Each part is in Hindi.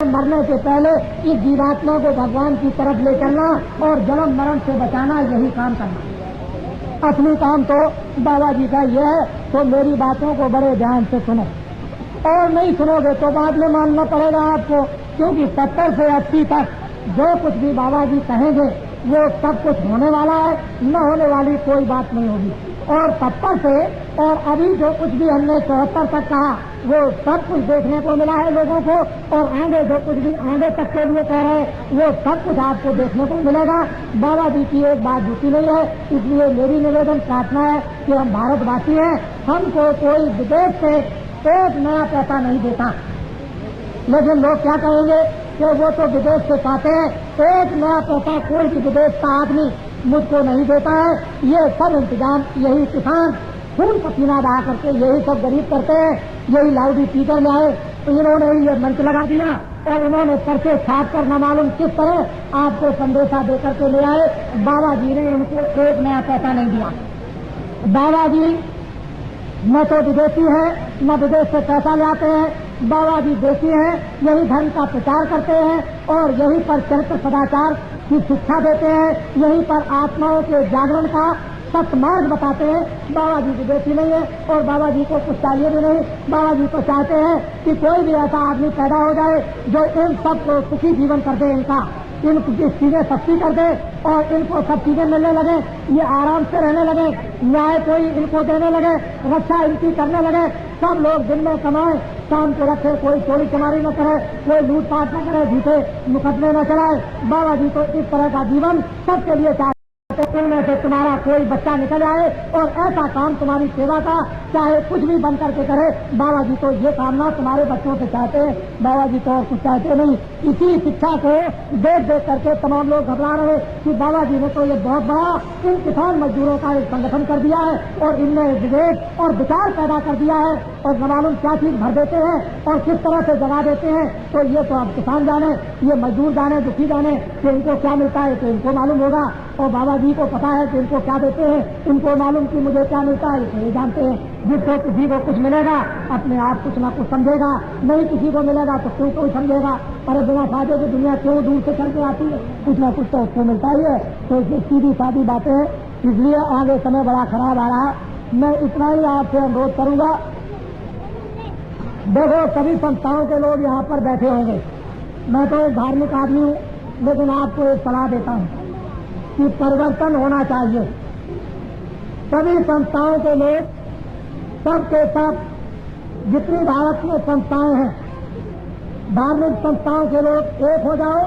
मरने से पहले इस जीवात्मा को भगवान की तरफ ले चलना और जन्म मरण से बचाना, यही काम करना। असली काम तो बाबा जी का यह है। तो मेरी बातों को बड़े ध्यान से सुनो, और नहीं सुनोगे तो बाद में मानना पड़ेगा आपको, क्योंकि 70 से 80 तक जो कुछ भी बाबा जी कहेंगे वो सब कुछ होने वाला है, न होने वाली कोई बात नहीं होगी। और 70 से और अभी जो कुछ भी हमने 74 तक कहा वो सब कुछ देखने को मिला है लोगों को, और आगे जो कुछ भी आगे तक के लिए कह रहे हैं वो सब कुछ आपको देखने को मिलेगा। बाबा जी की एक बात झूठी नहीं है, इसलिए मेरी निवेदन प्रार्थना है कि हम भारतवासी हैं, हमको कोई विदेश से एक नया पैसा नहीं देता। लेकिन लोग क्या कहेंगे कि वो तो विदेश से पाते हैं, एक नया पैसा कोई भी विदेश का आदमी मुझको नहीं देता है। ये सब इंतजाम यही किसान खून पसीना बहा करके यही सब गरीब करते हैं। यही लाउडी स्पीकर में आए तो इन्होंने ये मंच लगा दिया और उन्होंने पर्चे छाप कर न मालूम किस तरह आपको संदेशा दे करके ले आए। बाबा जी ने उनको एक नया पैसा नहीं दिया। बाबा जी न तो विदेशी है, न विदेश से पैसा ले आते हैं। बाबा जी देशी हैं, यही धर्म का प्रचार करते हैं और यहीं पर चरित्र सदाचार की शिक्षा देते हैं, यहीं पर आत्माओं के जागरण का सत्मार्ग बताते हैं। बाबा जी विदेशी नहीं है और बाबा जी को कुछ चाहिए भी नहीं। बाबा जी तो चाहते हैं कि कोई भी ऐसा आदमी पैदा हो जाए जो इन सबको सुखी जीवन कर दे, इनकी चीजें सस्ती कर दे और इनको सब चीजें मिलने लगे, ये आराम से रहने लगे, न्याय कोई इनको देने लगे, रक्षा इनकी करने लगे, सब लोग दिन में कमाए, शाम को रखे, कोई चोरी चमारी न करे, कोई लूटपाट न करे, झूठे मुकदमे न चलाए। बाबा जी तो इस तरह का जीवन सबके लिए चाहते। इनमें से तुम्हारा कोई बच्चा निकल आए और ऐसा काम तुम्हारी सेवा का चाहे कुछ भी बन करके करे। बाबा जी तो ये कामना तुम्हारे बच्चों से चाहते हैं, बाबा जी तो और कुछ चाहते नहीं। इसी शिक्षा को देख देख करके तमाम लोग घबरा रहे कि बाबा जी ने तो ये बहुत बड़ा इन किसान मजदूरों का एक संगठन कर दिया है और इनमें विवेक और विचार पैदा कर दिया है और न मालूम क्या चीज भर देते हैं और किस तरह से जगा देते हैं। तो ये तो अब किसान जाने, ये मजदूर जाने, दुखी जाने कि इनको क्या मिलता है, तो इनको मालूम होगा। और बाबा जी को पता है कि इनको क्या देते हैं, इनको मालूम कि मुझे क्या मिलता है, तो ये जानते हैं। जिसको किसी को कुछ मिलेगा अपने आप कुछ ना कुछ समझेगा, नहीं किसी को मिलेगा तो क्यों कोई समझेगा। पर बिना फायदे की दुनिया क्यों दूर से चल के आती है, कुछ ना कुछ तो उसको मिलता ही है। तो सीधी सादी बातें हैं, इसलिए आगे समय बड़ा खराब आ रहा। मैं इतना ही आपसे अनुरोध करूंगा, देखो सभी संस्थाओं के लोग यहाँ पर बैठे होंगे, मैं तो एक धार्मिक आदमी हूँ, लेकिन आपको एक सलाह देता हूँ कि परिवर्तन होना चाहिए। सभी संस्थाओं के लोग, सबके सब जितनी भारत में संस्थाएं हैं, धार्मिक संस्थाओं के लोग एक हो जाओ,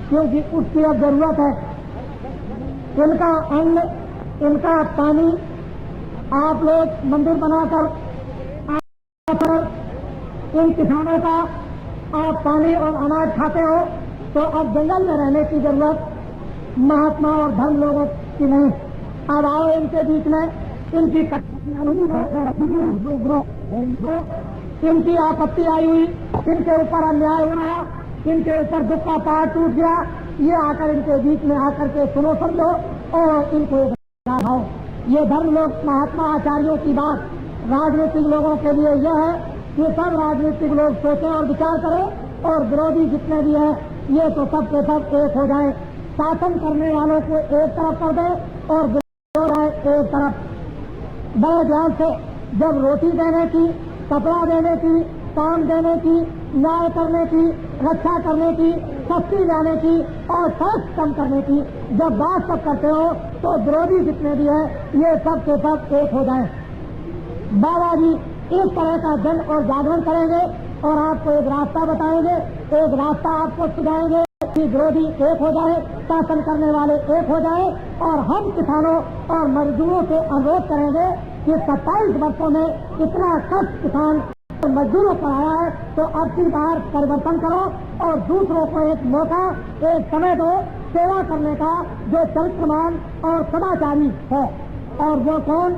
क्योंकि उसकी अब जरूरत है। इनका अन्न, इनका पानी, आप लोग मंदिर बनाकर इन किसानों का आप पानी और अनाज खाते हो, तो अब जंगल में रहने की जरूरत महात्मा और धर्म लोगों की नहीं। अब आओ इनके बीच में, इनकी इनकी आपत्ति आई हुई, इनके ऊपर अन्याय हो रहा, इनके ऊपर दुख का पहाड़ टूट गया, ये आकर इनके बीच में आकर के सुनो समझो और इनको हो। ये धर्म लोग महात्मा आचार्यों की बात राजनीतिक लोगों के लिए यह है कि सब राजनीतिक लोग सोचें और विचार करें और विरोधी जितने भी हैं ये तो सब के सब एक हो जाए। शासन करने वालों को एक तरफ कर दे और विरोध एक तरफ। बड़े ध्यान से, जब रोटी देने की, कपड़ा देने की, काम देने की, न्याय करने की, रक्षा करने की, सस्ती लाने की और टैक्स कम करने की जब बात सब करते हो तो विरोधी जितने भी हैं ये सब के सब एक हो जाएं। बाबा जी इस तरह का जन और जागरण करेंगे और आपको एक रास्ता बताएंगे, एक रास्ता आपको सुझाएंगे कि विरोधी एक हो जाए, शासन करने वाले एक हो जाए। और हम किसानों और मजदूरों से अनुरोध करेंगे कि 27 वर्षों में इतना कष्ट किसान और मजदूरों पर आया है, तो अब की बार परिवर्तन करो और दूसरों को एक मौका, एक समय दो सेवा करने का, जो चरित्रमान और सदाचारी है। और वो कौन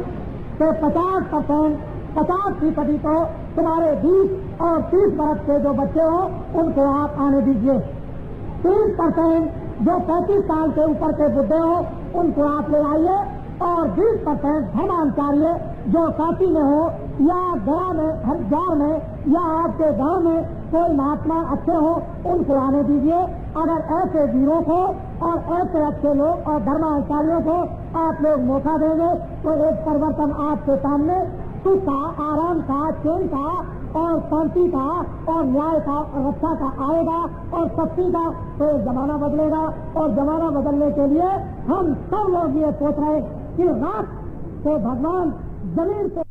के 50% को तुम्हारे 20 और 30 वर्ष के जो बच्चे हो उनको आप आने दीजिए। 30% जो 35 साल के ऊपर के बुढ़े हो उनको आप ले आइए और 20% धर्माचार्य जो काशी में हो या गया में, हरिद्वार में या आपके गांव में कोई महात्मा अच्छे हो उनको आने दीजिए। अगर ऐसे वीरों को और ऐसे अच्छे लोग और धर्माचार्यों को आप लोग मौका देंगे तो एक परिवर्तन आपके सामने सुख का, आराम का, चैन का और शांति का और न्याय का और रक्षा का आएगा और शक्ति का। तो एक जमाना बदलेगा और जमाना बदलने के लिए हम सब लोग ये सोच रहे कि रात को भगवान जमीन से